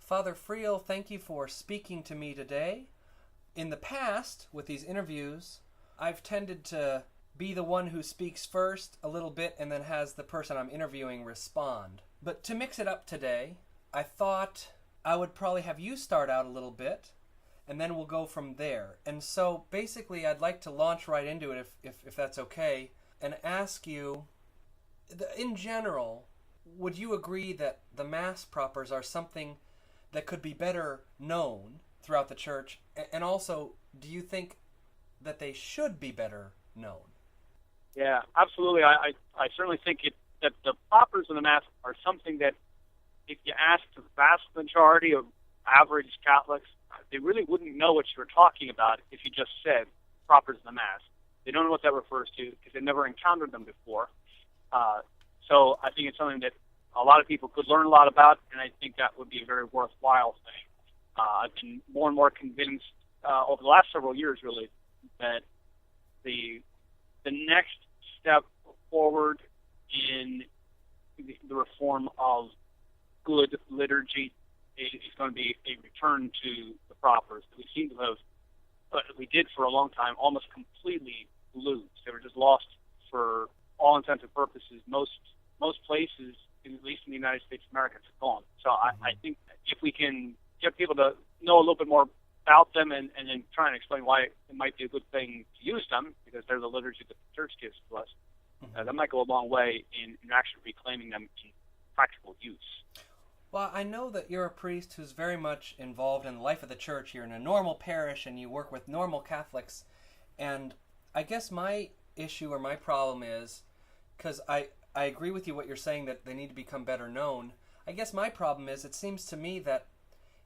Father Friel, thank you for speaking to me today. In the past, with these interviews, I've tended to be the one who speaks first a little bit and then has the person I'm interviewing respond. But to mix it up today, I thought I would probably have you start out a little bit, and then we'll go from there. And so basically I'd like to launch right into it, if that's okay, and ask you, in general, would you agree that the Mass propers are something that could be better known throughout the Church? And also, do you think that they should be better known? Yeah, absolutely. I certainly think that the propers of the Mass are something that, if you ask the vast majority of average Catholics, they really wouldn't know what you were talking about if you just said propers of the Mass. They don't know what that refers to because they've never encountered them before. So I think it's something that a lot of people could learn a lot about, and I think that would be a very worthwhile thing. I've been more and more convinced over the last several years, really, that the next step forward in the reform of good liturgy is going to be a return to the propers that we seem to have, we did for a long time, almost completely lose. They were just lost for all intents and purposes. Most places, at least in the United States of America, it's gone. So I think if we can get people to know a little bit more about them and then try and explain why it might be a good thing to use them, because they're the liturgy that the Church gives to us, that might go a long way in actually reclaiming them in practical use. Well, I know that you're a priest who's very much involved in the life of the Church. You're in a normal parish and you work with normal Catholics. And I guess my issue or my problem is, because I agree with you what you're saying, that they need to become better known. I guess my problem is, it seems to me that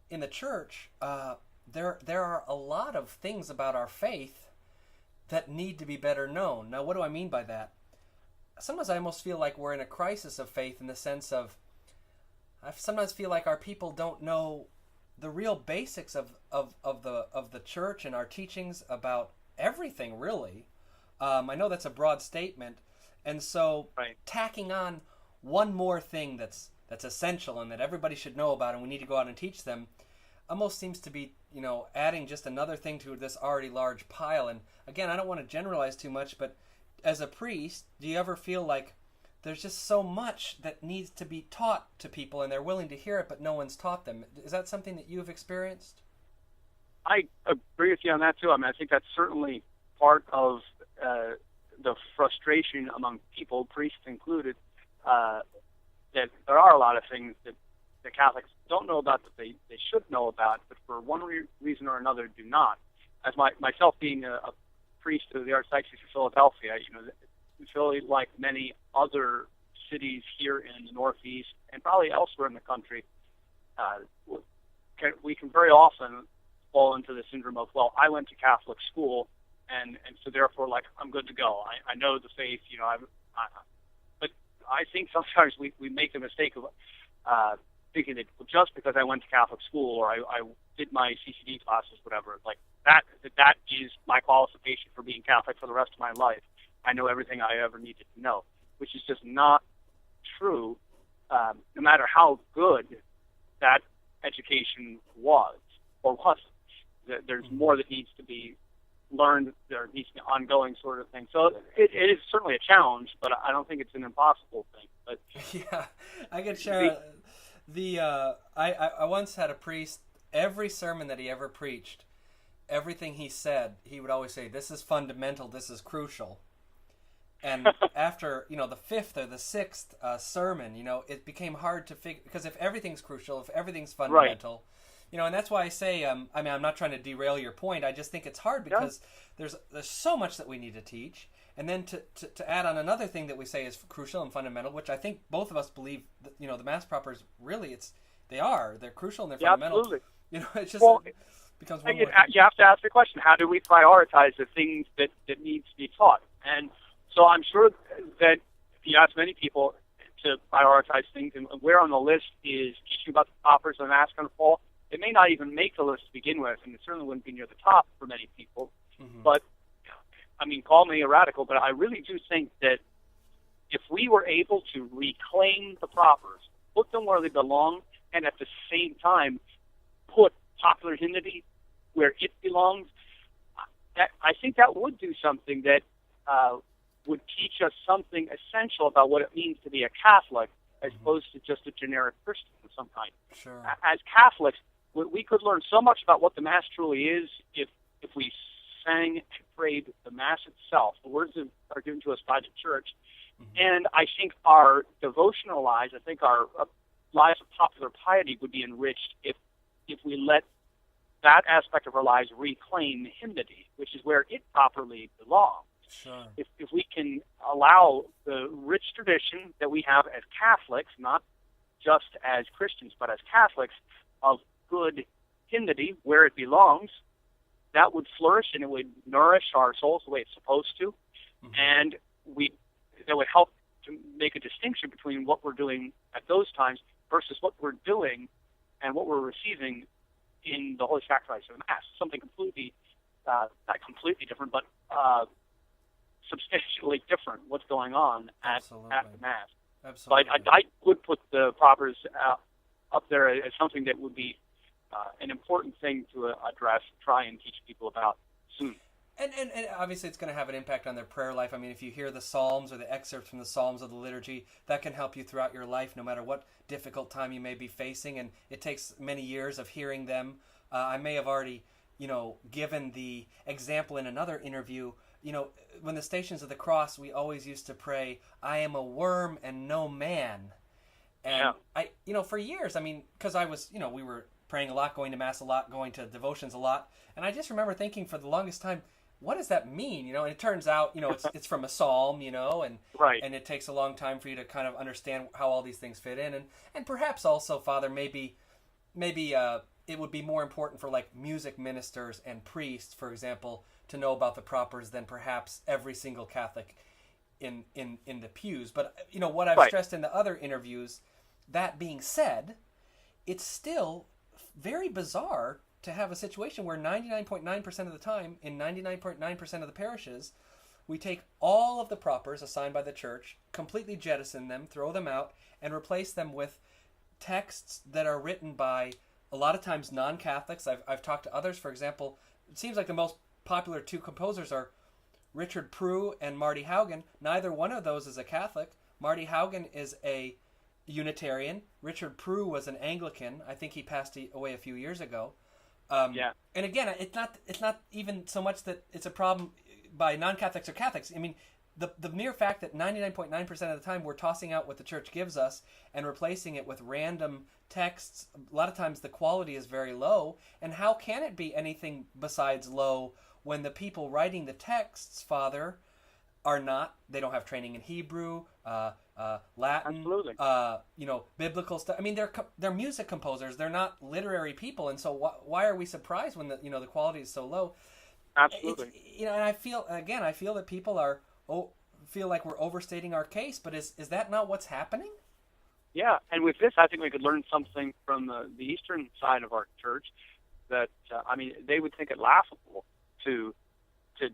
in the Church, there are a lot of things about our faith that need to be better known. Now, what do I mean by that? Sometimes I almost feel like we're in a crisis of faith, in the sense of, I sometimes feel like our people don't know the real basics of the Church and our teachings about everything, really. I know that's a broad statement, and so tacking on one more thing that's essential and that everybody should know about and we need to go out and teach them almost seems to be, adding just another thing to this already large pile. And again, I don't want to generalize too much, but as a priest, do you ever feel like there's just so much that needs to be taught to people and they're willing to hear it, but no one's taught them? Is that something that you've experienced? I agree with you on that, too. I think that's certainly part of the frustration among people, priests included, that there are a lot of things that the Catholics don't know about that they should know about, but for one reason or another do not. As myself being a priest of the Archdiocese of Philadelphia, Philly, like many other cities here in the Northeast and probably elsewhere in the country, we can very often fall into the syndrome of, well, I went to Catholic school, and so therefore, I'm good to go. I know the faith, but I think sometimes we make the mistake of thinking that just because I went to Catholic school or I did my CCD classes, whatever, that is my qualification for being Catholic for the rest of my life. I know everything I ever needed to know, which is just not true, no matter how good that education was or wasn't. There's more that needs to be learned. There needs to be ongoing sort of thing. So it is certainly a challenge, but I don't think it's an impossible thing. But yeah, I can share I once had a priest, every sermon that he ever preached, everything he said, he would always say, this is fundamental, this is crucial. And after, the fifth or the sixth sermon, it became hard to figure, because if everything's crucial, if everything's fundamental, and that's why I say, I'm not trying to derail your point. I just think it's hard because there's so much that we need to teach. And then to add on another thing that we say is crucial and fundamental, which I think both of us believe, that, the Mass propers, really, they're crucial and they're fundamental. Absolutely. It's just becomes one more thing. You have to ask the question, how do we prioritize the things that need to be taught? And so I'm sure that if you ask many people to prioritize things, and where on the list is teaching about the propers of the Mass going to fall, it may not even make the list to begin with, and it certainly wouldn't be near the top for many people. Mm-hmm. But, call me a radical, but I really do think that if we were able to reclaim the propers, put them where they belong, and at the same time put popular hymnody where it belongs, I think that would do something that would teach us something essential about what it means to be a Catholic, as opposed to just a generic Christian of some kind. Sure. As Catholics, we could learn so much about what the Mass truly is if we sang and prayed the Mass itself. The words are given to us by the Church. And I think our devotional lives, I think our lives of popular piety would be enriched if we let that aspect of our lives reclaim hymnody, which is where it properly belongs. Sure. If we can allow the rich tradition that we have as Catholics, not just as Christians, but as Catholics, of good hymnody where it belongs, that would flourish and it would nourish our souls the way it's supposed to. And that would help to make a distinction between what we're doing at those times versus what we're doing and what we're receiving in the Holy Sacrifice of the Mass. Something completely, not completely different, but substantially different what's going on at the Mass. Absolutely. So I would put the propers up there as something that would be an important thing to address, try and teach people about soon. And obviously it's going to have an impact on their prayer life. I mean, if you hear the Psalms or the excerpts from the Psalms of the liturgy, that can help you throughout your life, no matter what difficult time you may be facing. And it takes many years of hearing them. I may have already, given the example in another interview. When the Stations of the Cross, we always used to pray, "I am a worm and no man." And I, for years, I mean, because I was, we were praying a lot, going to Mass a lot, going to devotions a lot. And I just remember thinking for the longest time, what does that mean? And it turns out, it's from a psalm, and right. And it takes a long time for you to kind of understand how all these things fit in. And perhaps also, Father, maybe it would be more important for like music ministers and priests, for example, to know about the propers than perhaps every single Catholic in the pews. But what I've stressed in the other interviews, that being said, it's still very bizarre to have a situation where 99.9% of the time, in 99.9% of the parishes, we take all of the propers assigned by the Church, completely jettison them, throw them out, and replace them with texts that are written by, a lot of times, non-Catholics. I've talked to others. For example, it seems like the most popular two composers are Richard Prue and Marty Haugen. Neither one of those is a Catholic. Marty Haugen is a Unitarian. Richard Prue was an Anglican. I think he passed away a few years ago. And again, it's not even so much that it's a problem by non-Catholics or Catholics. I mean, the mere fact that 99.9% of the time we're tossing out what the Church gives us and replacing it with random texts, a lot of times the quality is very low. And how can it be anything besides low when the people writing the texts, Father, they don't have training in Hebrew, Latin, biblical stuff. I mean, they're music composers. They're not literary people, and so why are we surprised when the quality is so low? Absolutely. And I feel that people feel like we're overstating our case, but is that not what's happening? Yeah, and with this, I think we could learn something from the Eastern side of our Church. That they would think it laughable to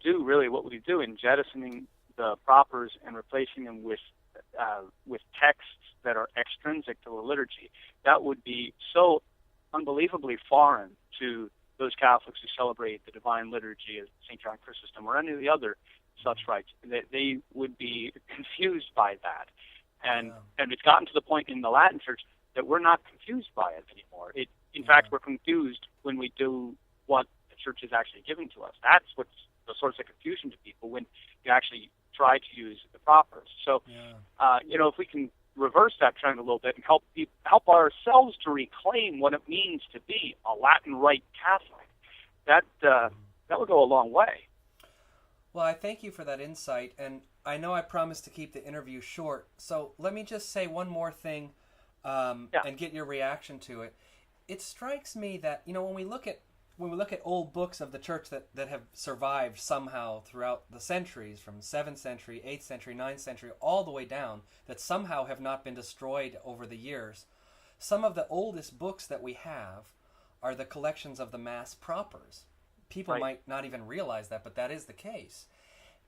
do really what we do in jettisoning the propers and replacing them with texts that are extrinsic to the liturgy. That would be so unbelievably foreign to those Catholics who celebrate the Divine Liturgy as St. John Chrysostom or any of the other such rites. They would be confused by that. And it's gotten to the point in the Latin Church that we're not confused by it anymore. In fact, we're confused when we do what the Church is actually giving to us. That's what's the source of confusion to people when you actually try to use the propers. So, if we can reverse that trend a little bit and help ourselves to reclaim what it means to be a Latin Rite Catholic, that would go a long way. Well, I thank you for that insight, and I know I promised to keep the interview short, so let me just say one more thing and get your reaction to it. It strikes me that, when we look at old books of the Church that have survived somehow throughout the centuries, from 7th century, 8th century, 9th century, all the way down, that somehow have not been destroyed over the years, some of the oldest books that we have are the collections of the Mass propers. People might not even realize that, but that is the case.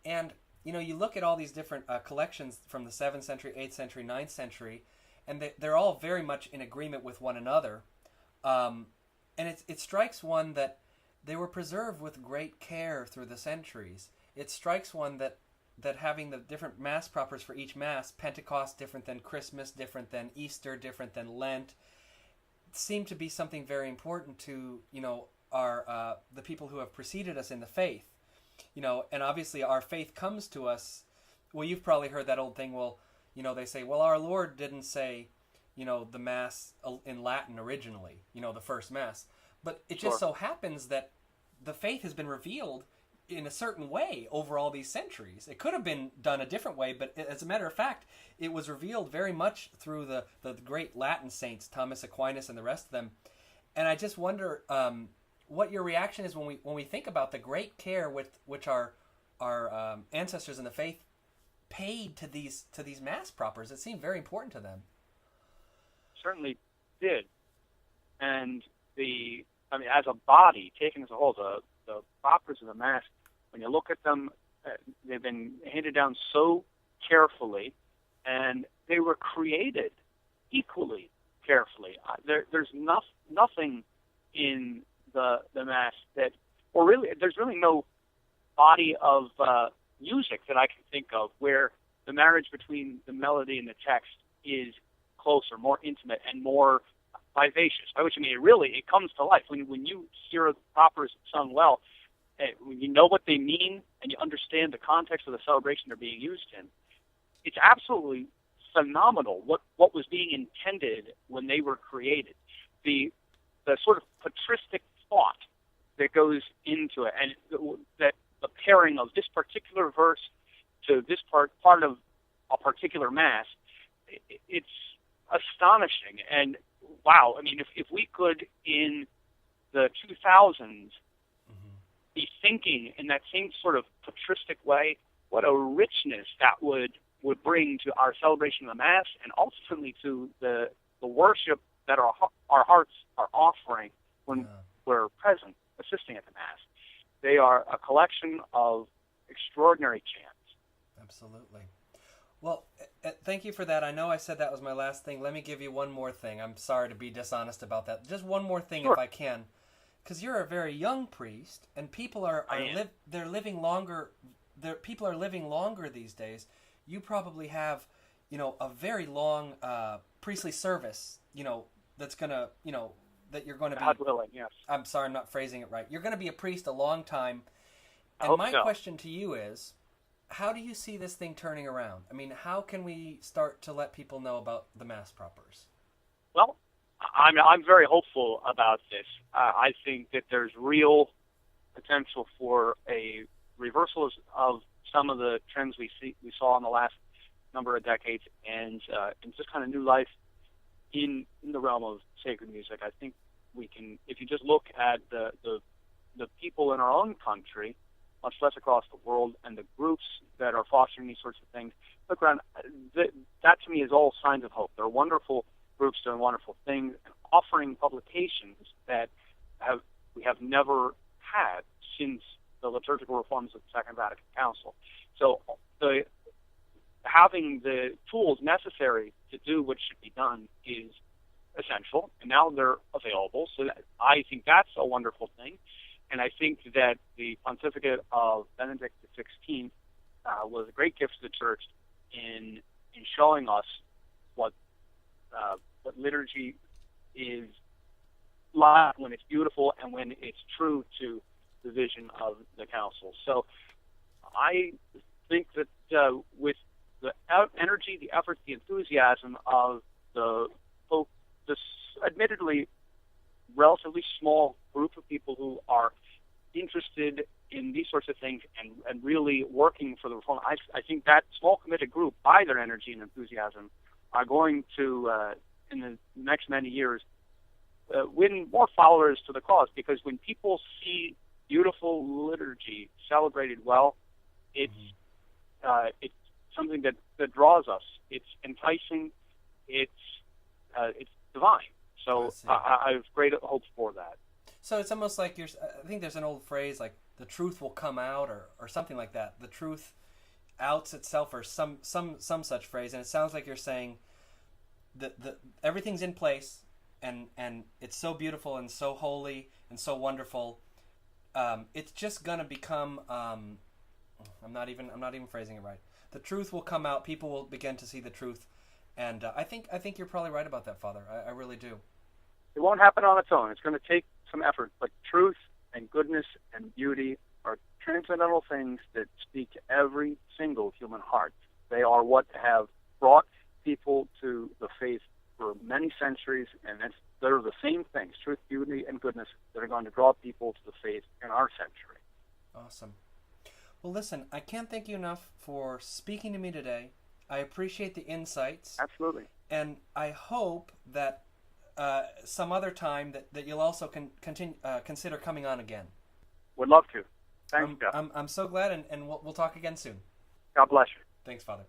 And, you look at all these different collections from the 7th century, 8th century, 9th century, and they're all very much in agreement with one another. And it strikes one that they were preserved with great care through the centuries. It strikes one that having the different Mass propers for each Mass, Pentecost different than Christmas, different than Easter, different than Lent, seem to be something very important to, our the people who have preceded us in the faith. And obviously our faith comes to us. Well, you've probably heard that old thing, well, they say, well, our Lord didn't say, the Mass in Latin originally, the first Mass. But it just so happens that the faith has been revealed in a certain way over all these centuries. It could have been done a different way, but as a matter of fact, it was revealed very much through the great Latin saints, Thomas Aquinas and the rest of them. And I just wonder what your reaction is when we think about the great care with which our ancestors in the faith paid to these Mass propers. It seemed very important to them. Certainly did. And as a body, taken as a whole, the propers of the Mass, when you look at them, they've been handed down so carefully, and they were created equally carefully. There's nothing in the Mass there's really no body of music that I can think of where the marriage between the melody and the text is closer, more intimate, and more vivacious. By which I mean, it comes to life. When you hear the propers sung well, when you know what they mean and you understand the context of the celebration they're being used in, it's absolutely phenomenal what was being intended when they were created. The sort of patristic thought that goes into it, and that the pairing of this particular verse to this part of a particular Mass, it's astonishing. And wow, I mean, if we could in the 2000s be thinking in that same sort of patristic way, what a richness that would bring to our celebration of the Mass, and ultimately to the worship that our hearts are offering when we're present, assisting at the Mass. They are a collection of extraordinary chants. Absolutely. Well, thank you for that. I know I said that was my last thing. Let me give you one more thing. I'm sorry to be dishonest about that. Just one more thing, if I can. Because you're a very young priest, and people they're living longer. People are living longer these days. You probably have, a very long priestly service, that's gonna, that you're going to be. God willing, yes. I'm sorry, I'm not phrasing it right. You're going to be a priest a long time. And my question to you is, how do you see this thing turning around? I mean, how can we start to let people know about the Mass propers? Well, I'm very hopeful about this. I think that there's real potential for a reversal of some of the trends we saw in the last number of decades, and just kind of new life in the realm of sacred music. I think we can, if you just look at the people in our own country, much less across the world, and the groups that are fostering these sorts of things, look around, that to me is all signs of hope. They're wonderful groups doing wonderful things and offering publications that we have never had since the liturgical reforms of the Second Vatican Council. So having the tools necessary to do what should be done is essential, and now they're available. So I think that's a wonderful thing. And I think that the pontificate of Benedict XVI was a great gift to the Church in showing us what liturgy is like when it's beautiful and when it's true to the vision of the Council. So I think that with the energy, the effort, the enthusiasm of this admittedly relatively small group of people who are interested in these sorts of things and really working for the reform, I think that small committed group, by their energy and enthusiasm, are going to, in the next many years, win more followers to the cause. Because when people see beautiful liturgy celebrated well, it's something that draws us. It's enticing. It's divine. So I have great hopes for that. So it's almost like I think there's an old phrase like the truth will come out or something like that. The truth outs itself, or some such phrase. And it sounds like you're saying everything's in place, and it's so beautiful and so holy and so wonderful. It's just gonna become. I'm not even phrasing it right. The truth will come out. People will begin to see the truth, and I think you're probably right about that, Father. I really do. It won't happen on its own. It's going to take some effort, but truth and goodness and beauty are transcendental things that speak to every single human heart. They are what have brought people to the faith for many centuries, and they're the same things, truth, beauty, and goodness, that are going to draw people to the faith in our century. Awesome. Well, listen, I can't thank you enough for speaking to me today. I appreciate the insights. Absolutely. And I hope that some other time that you'll also consider coming on again. Would love to. Thanks, Jeff. I'm so glad, and we'll talk again soon. God bless you. Thanks, Father.